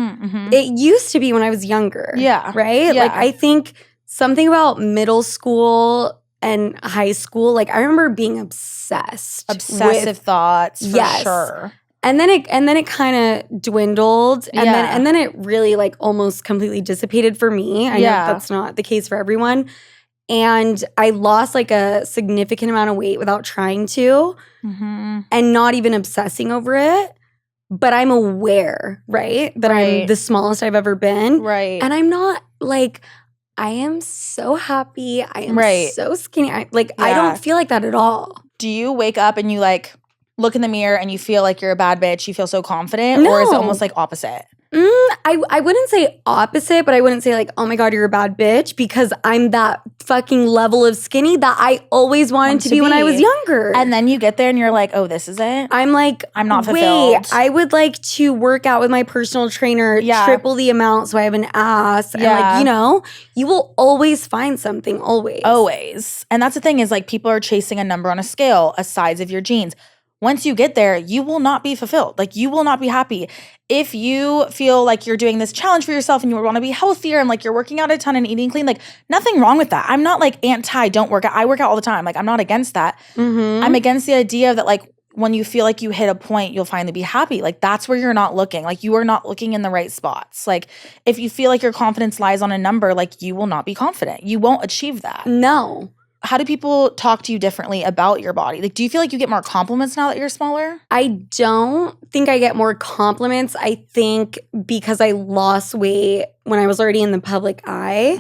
It used to be when I was younger. Yeah. Right? Yeah. Like, I think something about middle school and high school, like I remember being obsessive obsessive thoughts, for sure. And then it kind of dwindled, and then it really like almost completely dissipated for me. I know that's not the case for everyone. And I lost like a significant amount of weight without trying to, and not even obsessing over it. But I'm aware, right, that I'm the smallest I've ever been. Right. And I'm not like, I am so happy. I am so skinny. I don't feel like that at all. Do you wake up and you like look in the mirror and you feel like you're a bad bitch? You feel so confident? No. Or is it almost like opposite? I wouldn't say opposite, but I wouldn't say like, oh my God, you're a bad bitch, because I'm that fucking level of skinny that I always wanted to be when I was younger. And then you get there and you're like, oh, this is it? I'm like, I'm not fulfilled. Wait, I would like to work out with my personal trainer, triple the amount so I have an ass. And like, you know, you will always find something, always. Always. And that's the thing is like people are chasing a number on a scale, a size of your jeans. Once you get there, you will not be fulfilled. Like, you will not be happy. If you feel like you're doing this challenge for yourself and you want to be healthier and like you're working out a ton and eating clean, like nothing wrong with that. I'm not like don't work out. I work out all the time. Like, I'm not against that. I'm against the idea that like when you feel like you hit a point, you'll finally be happy. Like, that's where you're not looking. Like, you are not looking in the right spots. Like, if you feel like your confidence lies on a number, like you will not be confident. You won't achieve that. No. How do people talk to you differently about your body? Like, do you feel like you get more compliments now that you're smaller? I don't think I get more compliments. I think because I lost weight when I was already in the public eye,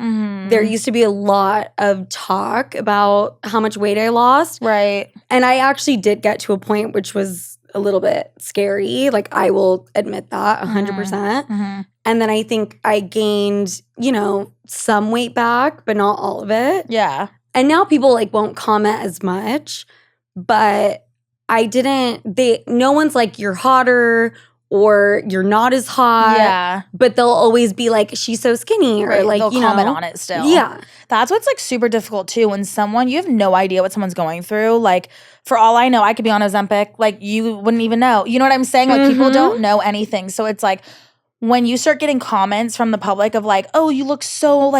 there used to be a lot of talk about how much weight I lost. Right. And I actually did get to a point which was a little bit scary. Like, I will admit that 100%. And then I think I gained, you know, some weight back, but not all of it. Yeah. And now people like won't comment as much, but no one's like, you're hotter or you're not as hot. Yeah. But they'll always be like, she's so skinny, or like, they'll comment on it still. Yeah. That's what's like super difficult too. When you have no idea what someone's going through. Like, for all I know, I could be on Ozempic. Like, you wouldn't even know. You know what I'm saying? Like, people don't know anything. So it's like, when you start getting comments from the public of like, oh, you look so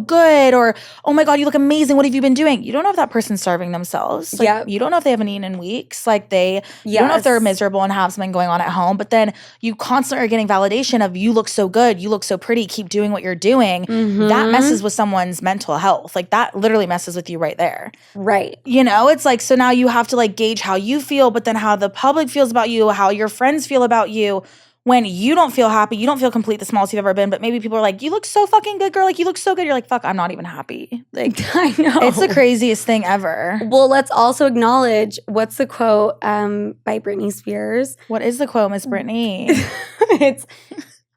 good, or oh my God, you look amazing, what have you been doing? You don't know if that person's starving themselves. Like, you don't know if they haven't eaten in weeks. Like, you don't know if they're miserable and have something going on at home. But then you constantly are getting validation of, you look so good, you look so pretty, keep doing what you're doing. That messes with someone's mental health. Like, that literally messes with you right there. Right. You know, it's like, so now you have to like gauge how you feel, but then how the public feels about you, how your friends feel about you. when you don't feel happy, you don't feel complete, the smallest you've ever been, but maybe people are like, you look so fucking good, girl. Like, you look so good. You're like, fuck, I'm not even happy. Like, I know. It's the craziest thing ever. Well, let's also acknowledge, what's the quote by Britney Spears? What is the quote, Miss Britney? It's,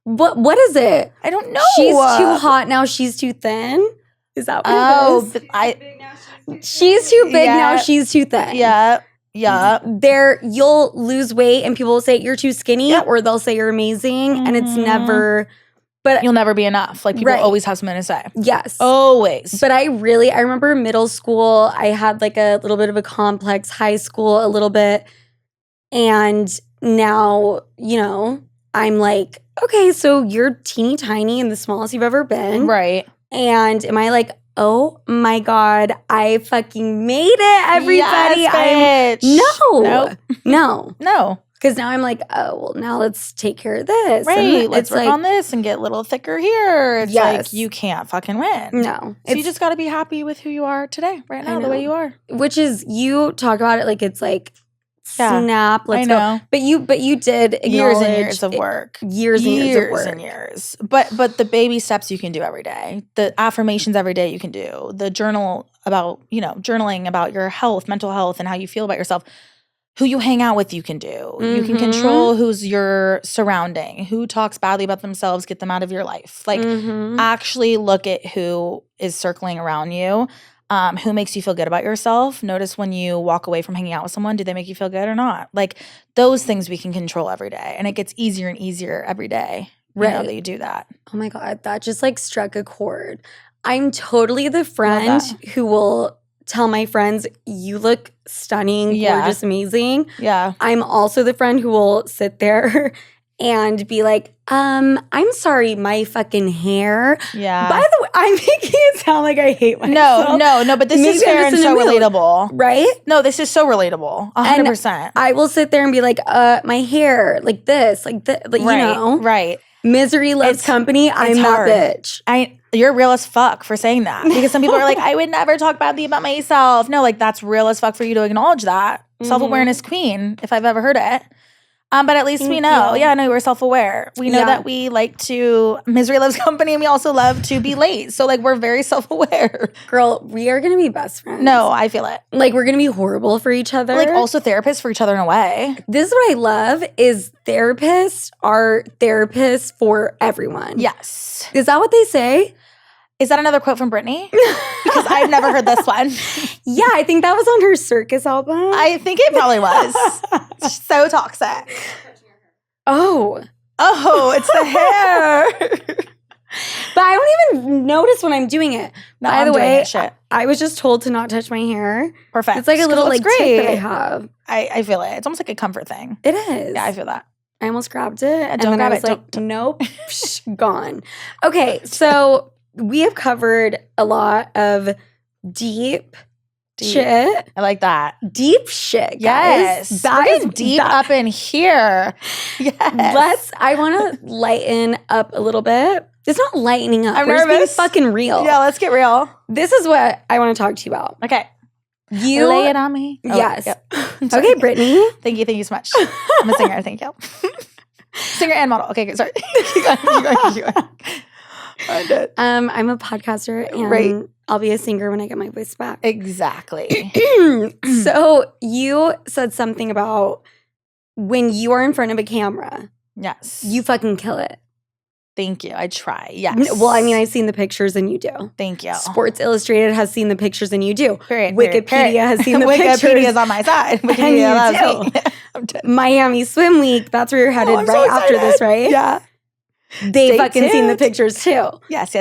what is it? I don't know. She's too hot, now she's too thin? Is that what it is? She's too big, now she's too thin. Yeah. Yeah. You'll lose weight and people will say you're too skinny or they'll say you're amazing and it's never, but you'll never be enough. Like people always have something to say. Yes. Always. But I remember middle school, I had like a little bit of a complex, high school a little bit. And now, you know, I'm like, okay, so you're teeny tiny and the smallest you've ever been. Right. And am I like, oh my God, I fucking made it, everybody. Yes, bitch. No. Because now I'm like, oh, well, now let's take care of this. Right. And let's work on this and get a little thicker here. It's like, you can't fucking win. No. So you just got to be happy with who you are today, right now, the way you are. Which is, you talk about it like it's like, snap, let's go. But you did acknowledge years and years of work. Years and years. But the baby steps you can do every day. The affirmations every day you can do. The journal about, journaling about your health, mental health, and how you feel about yourself. Who you hang out with you can do. You can control who's your surrounding. Who talks badly about themselves, get them out of your life. Like actually look at who is circling around you. Who makes you feel good about yourself. Notice when you walk away from hanging out with someone, do they make you feel good or not? Like those things we can control every day. And it gets easier and easier every day. That you do that. Oh my God, that just like struck a chord. I'm totally the friend who will tell my friends, you look stunning, gorgeous, amazing. Yeah. I'm also the friend who will sit there and be like, I'm sorry, my fucking hair. Yeah. By the way, I'm making it sound like I hate myself. No, but this is fair and so relatable. Right? No, this is so relatable. 100%. I will sit there and be like, my hair, like this, like that, like, right, you know. Right. Misery loves company. I'm hard. that bitch. You're real as fuck for saying that. Because some people are like, I would never talk badly about myself. No, like that's real as fuck for you to acknowledge that. Self-awareness queen, if I've ever heard it. But at least we know. Yeah, no, we're self-aware. We know that we like to, misery loves company, and we also love to be late. So, like, we're very self-aware. Girl, we are going to be best friends. No, I feel it. Like, we're going to be horrible for each other. Like, also therapists for each other in a way. This is what I love, is therapists are therapists for everyone. Yes. Is that what they say? Is that another quote from Britney? Because I've never heard this one. Yeah, I think that was on her Circus album. I think it probably was. So toxic. Oh, it's the hair. But I don't even notice when I'm doing it. No, By the way, shit. I was just told to not touch my hair. Perfect. It's like a little like great. tip that I have. I feel it. It's almost like a comfort thing. It is. Yeah, I feel that. I almost grabbed it. And don't then grab I was it. like, nope, gone. Okay, so we have covered a lot of deep shit. I like that. Deep shit, guys. Yes. That is is deep up in here. Yes. I want to lighten up a little bit. It's not lightening up. I'm We're nervous. just being fucking real. Yeah, let's get real. This is what I want to talk to you about. Okay. You lay it on me. Yes. Yep. Okay, Brittany. Thank you so much. I'm a singer. Thank you. Singer and model. Okay, good. Sorry. Keep going. I'm a podcaster and I'll be a singer when I get my voice back. Exactly. So you said something about when you are in front of a camera. Yes. You fucking kill it. Thank you. I try. Yes. Well, I mean, I've seen the pictures and you do. Thank you. Sports Illustrated has seen the pictures and you do. Period. Wikipedia has seen the pictures. Wikipedia's on my side. Wikipedia loves me. Miami Swim Week. That's where you're headed right after this, right? Yeah. They fucking seen the pictures too. Yes.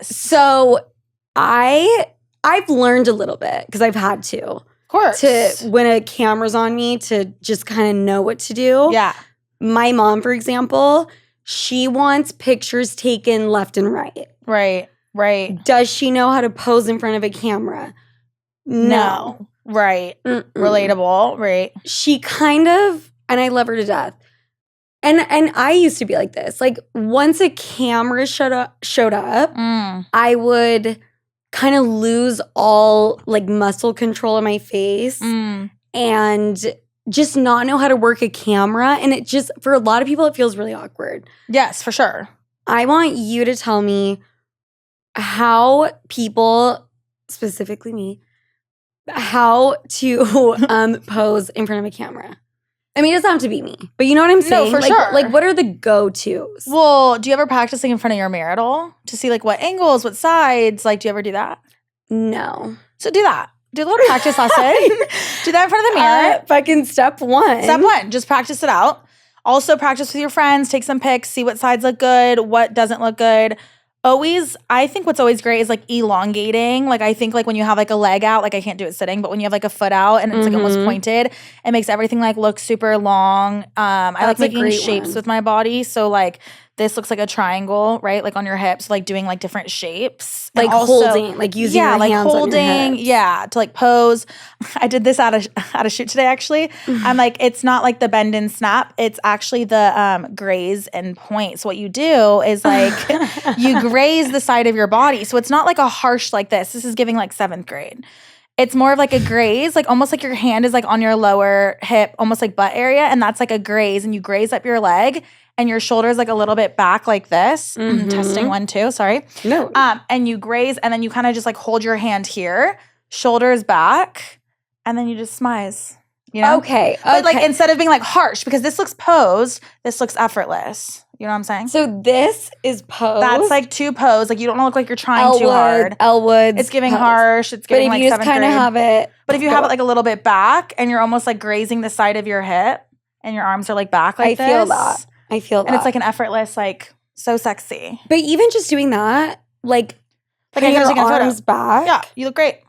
So I've learned a little bit because I've had to. Of course. When a camera's on me to just kind of know what to do. Yeah. My mom, for example, she wants pictures taken left and right. Right. Does she know how to pose in front of a camera? No. Right. Relatable. Right. She kind of, and I love her to death. And I used to be like this. Like once a camera showed up, I would kind of lose all like muscle control in my face and just not know how to work a camera. And it just, for a lot of people, it feels really awkward. Yes, for sure. I want you to tell me how people, specifically me, how to pose in front of a camera. I mean, it doesn't have to be me, but you know what I'm saying? No, for sure. Like, what are the go-tos? Well, do you ever practice like in front of your mirror at all to see like what angles, what sides? Like, do you ever do that? No. So do that. Do a little practice lesson. Do that in front of the mirror. Fucking step one. Step one, just practice it out. Also practice with your friends, take some pics, see what sides look good, what doesn't look good. Always, I think what's always great is like elongating. Like I think like when you have like a leg out, like I can't do it sitting, but when you have like a foot out and it's like almost pointed, it makes everything like look super long. I like making shapes with my body. So like this looks like a triangle, right? Like on your hips, like doing like different shapes. Like also, holding, like using your like hands holding, on your hips. Yeah, to like pose. I did this at a shoot today actually. I'm like, it's not like the bend and snap. It's actually the graze and point. So what you do is like you graze the side of your body. So it's not like a harsh like this. This is giving like 7th grade. It's more of like a graze, like almost like your hand is like on your lower hip, almost like butt area. And that's like a graze. And you graze up your leg and your shoulder is like a little bit back like this. Testing 1, 2, sorry. No. And you graze and then you kind of just like hold your hand here, shoulders back, and then you just SMIZE. You know? Okay. But like instead of being like harsh, because this looks posed, this looks effortless. You know what I'm saying? So this is posed. That's like too posed. Like you don't look like you're trying too hard. Elwood. It's giving harsh. It's giving like 7th grade. But if you just kind of have it. But if you have it like a little bit back and you're almost like grazing the side of your hip and your arms are like back like this. I feel that. And it's like an effortless, like so sexy. But even just doing that, like I gotta take a arms back. Yeah, you look great.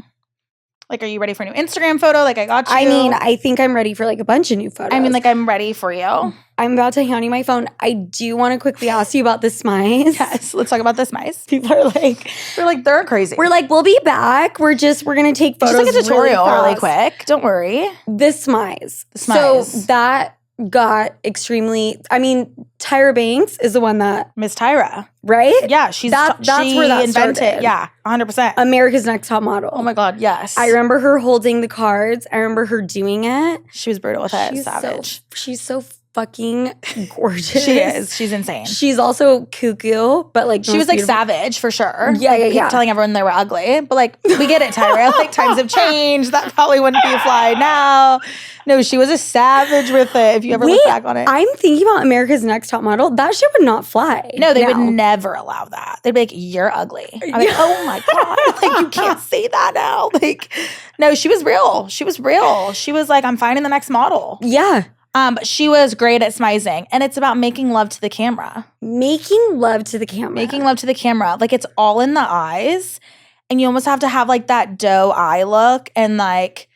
Like, are you ready for a new Instagram photo? Like, I got you. I mean, I think I'm ready for like a bunch of new photos. I mean, like, I'm ready for you. I'm about to hand you my phone. I do want to quickly ask you about the SMIZE. Yes, let's talk about the SMIZE. People are like, they're crazy. We're like, we'll be back. We're gonna take photos. Just like a tutorial really quick. Don't worry. The SMIZE. So that got extremely, I mean, Tyra Banks is the one that Miss Tyra, right? Yeah, that's where that invented. Started. Yeah, 100%. America's Next Top Model. Oh my God, yes. I remember her holding the cards. I remember her doing it. She was brutal with it. Savage. She's so fucking gorgeous. She is. She's insane. She's also cuckoo, but like she was like savage for sure. Yeah, like, telling everyone they were ugly, but like we get it, Tyra. Like times have changed. That probably wouldn't be a fly now. No, she was a savage with it. If you ever look back on it, I'm thinking about America's Next Top Model. That shit would not fly. No, they would never allow that. They'd be like, "You're ugly." I'm like, "Oh my God!" Like you can't say that now. Like, no, she was real. She was real. She was like, "I'm finding the next model." Yeah. But she was great at smizing. And it's about making love to the camera. Making love to the camera. Making love to the camera. Like it's all in the eyes. And you almost have to have like that doe eye look. And like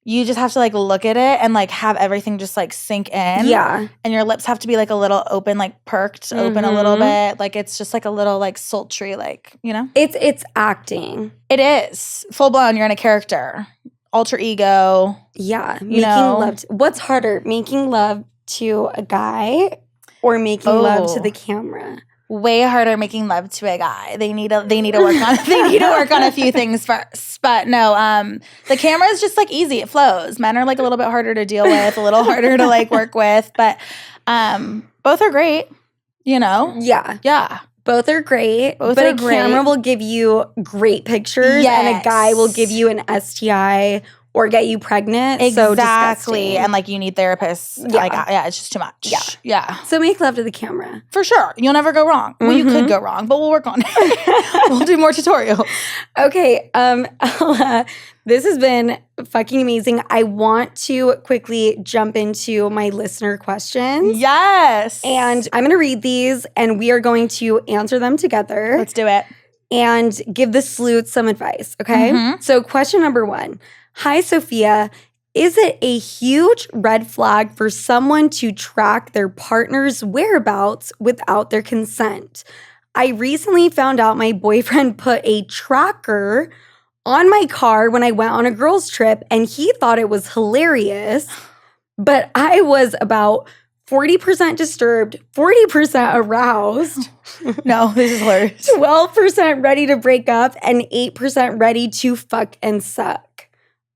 you just have to like look at it and like have everything just like sink in. Yeah. And your lips have to be like a little open, like perked open a little bit. Like it's just like a little like sultry, like, you know? It's acting. It is. Full blown, you're in a character. Alter ego. Yeah. Making love. What's harder, making love to a guy or making love to the camera? Way harder making love to a guy. They need to work on a few things first. But no, the camera is just like easy. It flows. Men are like a little bit harder to deal with, a little harder to like work with. But both are great, you know? Yeah. Yeah. Both are great, but a camera will give you great pictures and a guy will give you an STI or get you pregnant. Exactly. And like you need therapists. Yeah. Like, yeah, it's just too much. Yeah. Yeah. So make love to the camera. For sure. You'll never go wrong. Well, you could go wrong, but we'll work on it. We'll do more tutorials. Okay. Ella, this has been fucking amazing. I want to quickly jump into my listener questions. Yes. And I'm going to read these and we are going to answer them together. Let's do it. And give the Sloots some advice, okay? So question number 1. Hi, Sofia. Is it a huge red flag for someone to track their partner's whereabouts without their consent? I recently found out my boyfriend put a tracker on my car when I went on a girls' trip, and he thought it was hilarious. But I was about 40% disturbed, 40% aroused. No, this is hilarious. 12% ready to break up, and 8% ready to fuck and suck.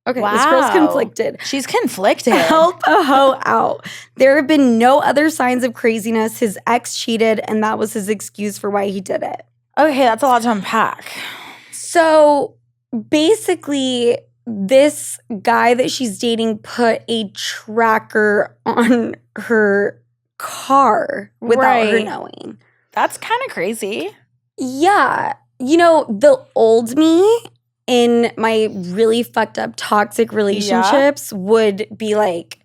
Okay, this girl's conflicted. She's conflicted. Help a hoe out. There have been no other signs of craziness. His ex cheated, and that was his excuse for why he did it. Okay, that's a lot to unpack. So basically, this guy that she's dating put a tracker on her car without her knowing. That's kind of crazy. Yeah. You know, the old me in my really fucked up toxic relationships would be like,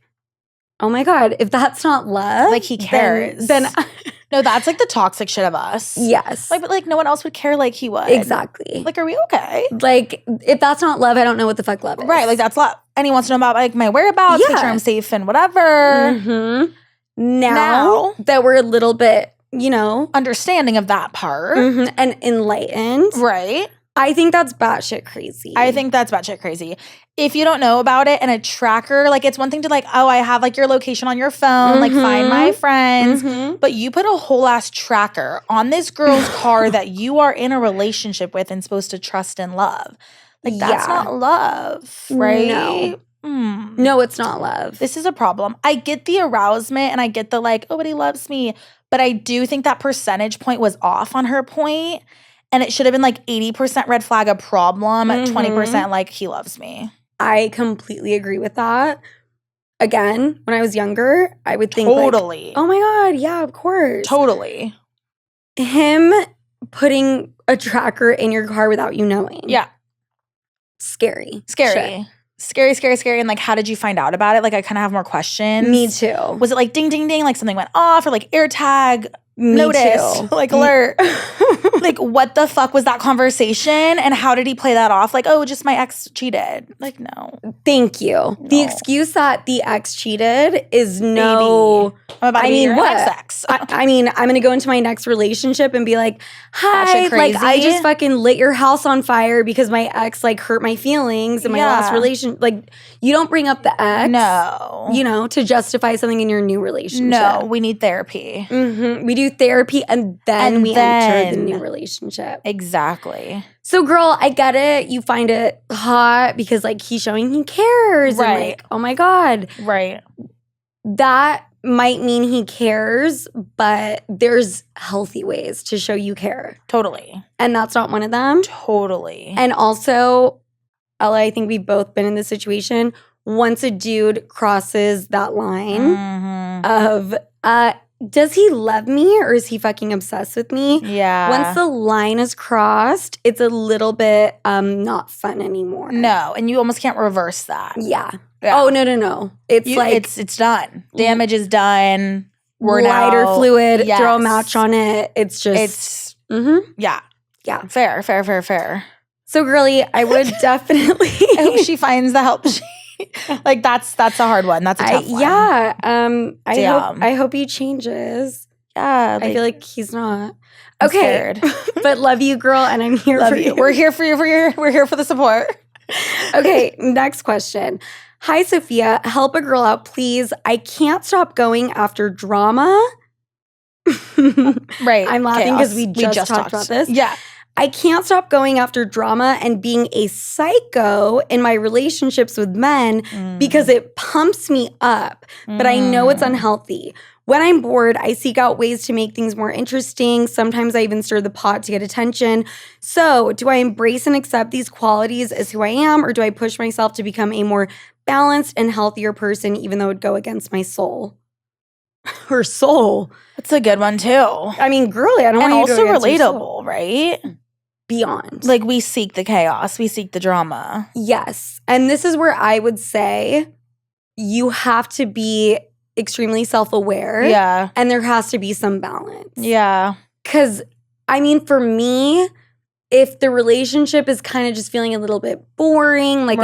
oh my God, if that's not love. Like he cares. Then no, that's like the toxic shit of us. Yes. Like, but like no one else would care like he would. Exactly. Like, are we okay? Like, if that's not love, I don't know what the fuck love is. Right. Like that's love. And he wants to know about like my whereabouts, make sure I'm safe and whatever. Mm-hmm. Now that we're a little bit, you know, understanding of that part. And enlightened. Right. I think that's batshit crazy. I think that's batshit crazy. If you don't know about it and a tracker, like it's one thing to like, oh, I have like your location on your phone, like find my friends. But you put a whole ass tracker on this girl's car that you are in a relationship with and supposed to trust and love. Like that's not love, right? No, it's not love. This is a problem. I get the arousement and I get the like, oh, but he loves me. But I do think that percentage point was off on her point. And it should have been like 80% red flag a problem, 20% like he loves me. I completely agree with that. Again, when I was younger, I would think like, oh my God, yeah, of course. Totally. Him putting a tracker in your car without you knowing. Yeah. Scary. Scary. Scary. And like, how did you find out about it? Like, I kind of have more questions. Me too. Was it like ding, ding, ding, like something went off or like AirTag? Notice, like alert. Like, what the fuck was that conversation? And how did he play that off? Like, oh, just my ex cheated. Like, no. Thank you. No. The excuse that the ex cheated is no. I'm about to be your ex. I mean, I'm going to go into my next relationship and be like, hi, like, I just fucking lit your house on fire because my ex, like, hurt my feelings in my last relation. Like, you don't bring up the ex. No. You know, to justify something in your new relationship. No, we need therapy. We do therapy and then we enter the new relationship. Exactly. So, girl, I get it. You find it hot because, like, he's showing he cares. Right. And, like, oh my God. Right. That might mean he cares, but there's healthy ways to show you care. Totally. And that's not one of them. Totally. And also, Ella, I think we've both been in this situation. Once a dude crosses that line of, does he love me or is he fucking obsessed with me? Yeah. Once the line is crossed, it's a little bit not fun anymore. No, and you almost can't reverse that. Yeah. Oh, no. It's like it's done. Damage is done. We're lighter now, fluid, throw a match on it. It's just yeah. Fair. So, girly, I would definitely I hope she finds the help like that's a hard one. That's a tough one. Yeah. I hope he changes. Yeah. I feel like he's not. I'm scared. But love you, girl, and I'm here for you. We're here for you. We're here for the support. Okay, next question. Hi, Sophia. Help a girl out, please. I can't stop going after drama. Right. I'm laughing because we just talked about this. Yeah. I can't stop going after drama and being a psycho in my relationships with men because it pumps me up, but I know it's unhealthy. When I'm bored, I seek out ways to make things more interesting. Sometimes I even stir the pot to get attention. So, do I embrace and accept these qualities as who I am, or do I push myself to become a more balanced and healthier person, even though it would go against my soul? Her soul. That's a good one, too. I mean, girly, I don't want you to go against your soul. Relatable, right? Beyond. Like, we seek the chaos. We seek the drama. Yes. And this is where I would say you have to be extremely self-aware. Yeah. And there has to be some balance. Yeah. Because, I mean, for me, if the relationship is kind of just feeling a little bit boring, like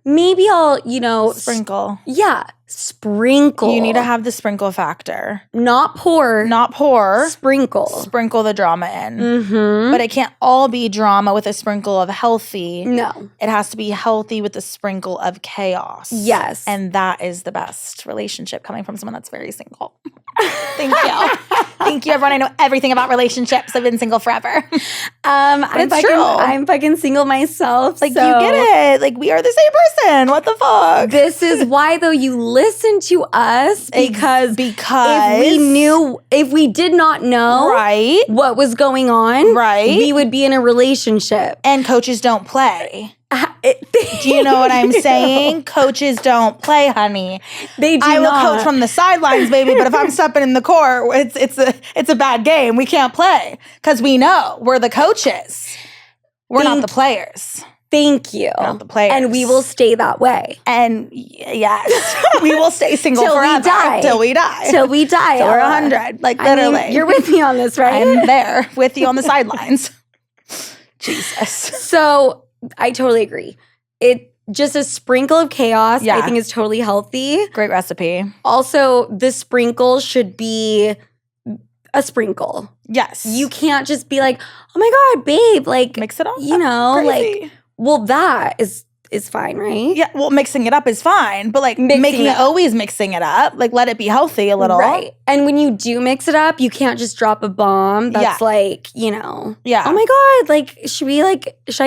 maybe I'll, sprinkle. Yeah. Sprinkle. You need to have the sprinkle factor. Not pour. Not pour. Sprinkle. Sprinkle the drama in. Mm-hmm. But it can't all be drama with a sprinkle of healthy. No. It has to be healthy with a sprinkle of chaos. Yes. And that is the best relationship coming from someone that's very single. Thank you. Thank you, everyone. I know everything about relationships. I've been single forever. I'm fucking single myself. Like, you get it. Like, we are the same person. What the fuck? This is why, though, you listen to us because if we did not know what was going on, we would be in a relationship. And coaches don't play. Do you know what I'm saying? Coaches don't play, honey. They do I will not. coach from the sidelines, baby, but if I'm stepping in the court, it's a bad game. We can't play because we know we're the coaches. We're not the players. Thank you. We're not the players. And we will stay that way. And yes, we will stay single till forever. We die. Till we die. Till we die. Till we're 100. Like, literally. I mean, you're with me on this, right? I'm there with you on the sidelines. Jesus. So I totally agree. It just a sprinkle of chaos, I think, is totally healthy. Great recipe. Also, the sprinkle should be a sprinkle. Yes. You can't just be like, oh my God, babe, like mix it up. You know, crazy. Like, well, that is fine, right? Yeah, well, mixing it up is fine, but like mixing it up, like let it be healthy a little. Right. And when you do mix it up, you can't just drop a bomb that's like, you know, oh my God, like, should I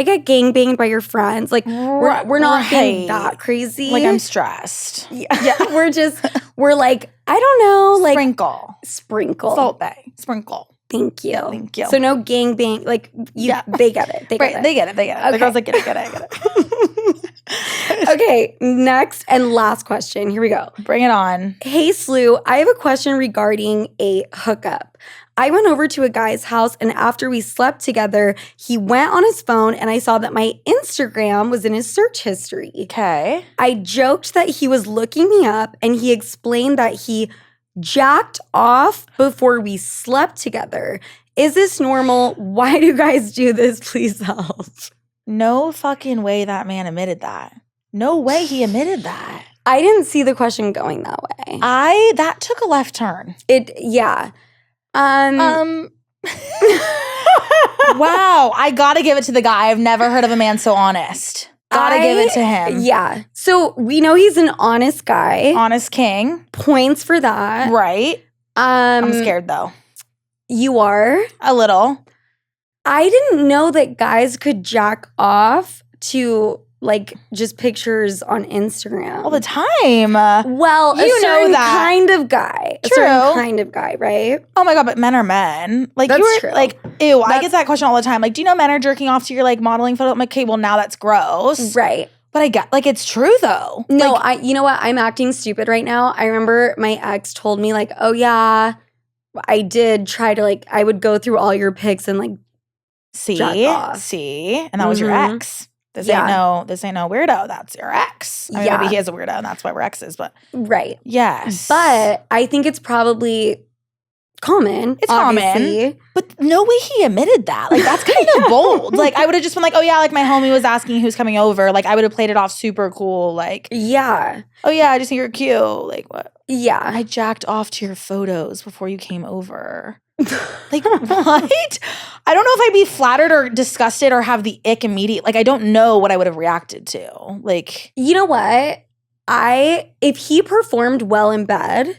get gangbanged by your friends? Like, we're not being that crazy. Like, I'm stressed. Yeah. we're like, I don't know, like sprinkle. Salt Bay. Sprinkle. Thank you. Thank you. So no gangbang, like they get it. They get it. Okay. The girls like, get it. Okay, next and last question. Here we go. Bring it on. Hey, Slew, I have a question regarding a hookup. I went over to a guy's house, and after we slept together, he went on his phone, and I saw that my Instagram was in his search history. Okay. I joked that he was looking me up, and he explained that he jacked off before we slept together. Is this normal? Why do guys do this? Please help. No fucking way that man admitted that. No way he admitted that. I didn't see the question going that way. That took a left turn. Yeah. Wow, I gotta give it to the guy. I've never heard of a man so honest. Gotta give it to him. Yeah. So we know he's an honest guy. Honest king. Points for that. Right. I'm scared though. You are? A little. I didn't know that guys could jack off to like just pictures on Instagram all the time. Well, you know that kind of guy. True. A certain kind of guy, right? Oh my God, but men are men. Like, that's true. Like, ew, I get that question all the time. Like, do you know men are jerking off to your like modeling photo? I'm like, okay, well now that's gross. Right. But I get, like, it's true though. No, like, you know what? I'm acting stupid right now. I remember my ex told me like, oh yeah, I did try to like, I would go through all your pics and like, see, and that was your ex. This ain't no weirdo. That's your ex. I mean, maybe he is a weirdo, and that's why we're exes. But yes, but I think it's probably common. It's obviously. Common, but no way he admitted that. Like, that's kind of bold. Like, I would have just been like, oh yeah, like my homie was asking who's coming over. Like, I would have played it off super cool. Like, yeah, oh yeah, I just think you're cute. Like, what? Yeah, I jacked off to your photos before you came over. Like, what? I don't know if I'd be flattered or disgusted or have the ick immediate. Like, I don't know what I would have reacted to. Like, you know what? If he performed well in bed,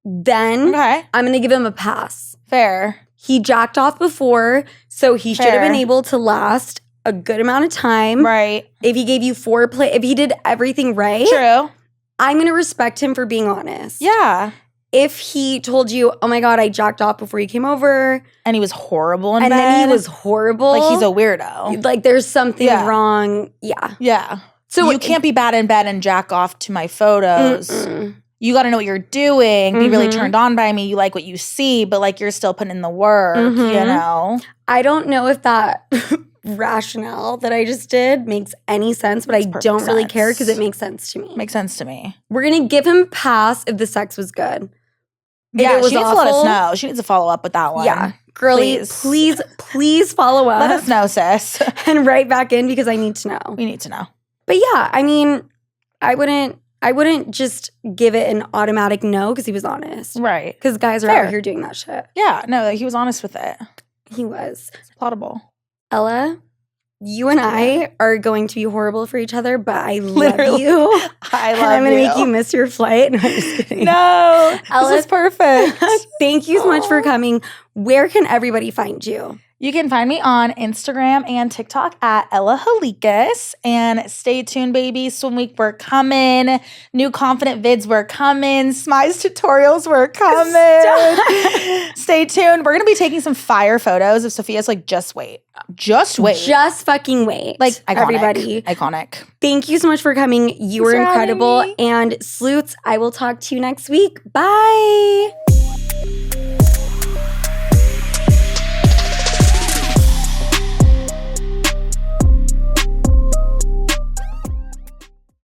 then I'm going to give him a pass. Fair. He jacked off before, so he should have been able to last a good amount of time. Right. If he gave you foreplay, if he did everything right. True. I'm going to respect him for being honest. Yeah. If he told you, oh my God, I jacked off before you came over. And he was horrible in bed. And then he was horrible. Like, he's a weirdo. Like, there's something wrong. Yeah. Yeah. So you can't be bad in bed and jack off to my photos. You got to know what you're doing. Be really turned on by me. You like what you see, but like you're still putting in the work, you know? I don't know if that rationale that I just did makes any sense, but I don't really care because it makes sense to me. Makes sense to me. We're going to give him a pass if the sex was good. Yeah, she needs to let us know. She needs to follow up with that one. Yeah. Girlie, please follow up. Let us know, sis. And write back in because I need to know. We need to know. But yeah, I mean, I wouldn't I wouldn't just give it an automatic no because he was honest. Right. Because guys are out here doing that shit. Yeah, no, he was honest with it. He was. It's plausible. Ella, you and I are going to be horrible for each other, but I love you. I love you. I'm going to make you miss your flight. No, I'm just kidding. No, Ella, this is perfect. Thank you so much for coming. Where can everybody find you? You can find me on Instagram and TikTok at Ella Halikas. And stay tuned, baby. Swim week, we're coming. New confident vids, we're coming. SMIZE tutorials, we're coming. Stay tuned. We're going to be taking some fire photos of Sofia's like, just wait. Just wait. Just fucking wait. Like, iconic. Everybody. Iconic. Thank you so much for coming. You were incredible. And Sloots, I will talk to you next week. Bye.